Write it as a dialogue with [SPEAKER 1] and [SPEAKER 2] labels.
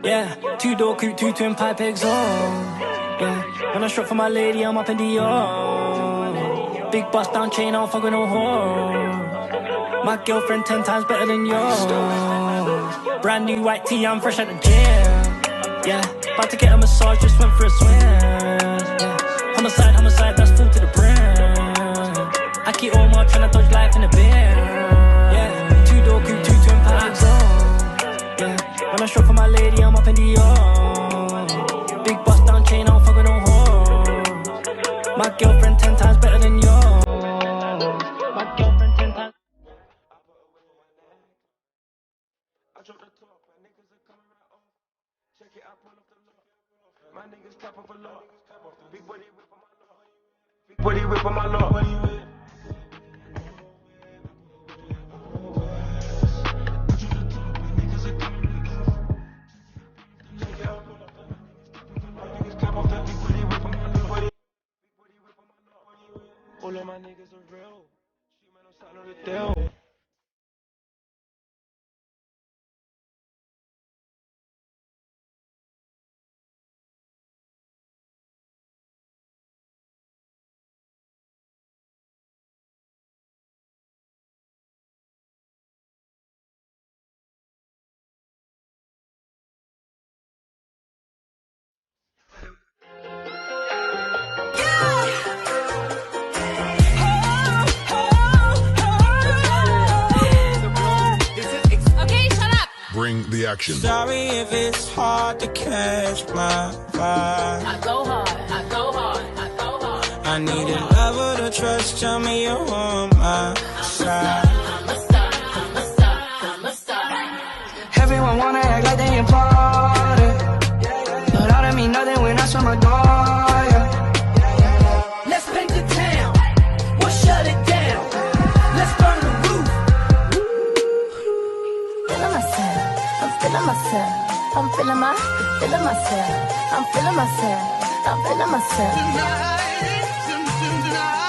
[SPEAKER 1] Yeah, two-door coupe, two twin pipe exhaust. Yeah, when I shop for my lady, I'm up in Dior. Big bust down chain, I don't fuck with no whore. My girlfriend 10 times better than yours. Brand new white tee, I'm fresh at the gym. Yeah, about to get a massage, just went for a swim. Yeah, homicide, that's full to the brim. I keep all my tryna dodge life in the bin. Yeah, two-door coupe, two twin pipe exhaust. Yeah, when I shop for my lady, I'm up in Dior. Big bust down chain, I don't fuck with no whore. My girlfriend 10 times better than yours. My girlfriend 10 times. I drop the top, my niggas are coming right off. Check it, I pull up the lot. My niggas clap up a lot. Big body whip on my lot. Big body whip on my lot. All of my niggas are real. She man on side of the deal.
[SPEAKER 2] Bring the action.
[SPEAKER 3] Sorry if it's hard to catch my vibe.
[SPEAKER 4] I go hard, I go hard, I go hard.
[SPEAKER 3] I need a lover to trust, tell me you're on my side.
[SPEAKER 4] I'm a star, I'm a star, I'm a star.
[SPEAKER 5] Everyone wanna act like they important, but I don't mean nothing when I saw my door, yeah.
[SPEAKER 6] Let's paint the town, we'll shut it down. Let's burn the roof.
[SPEAKER 4] Feeling myself, I'm feeling myself. I'm feeling myself. I'm feeling myself. I'm feeling myself.
[SPEAKER 6] Tonight, tonight.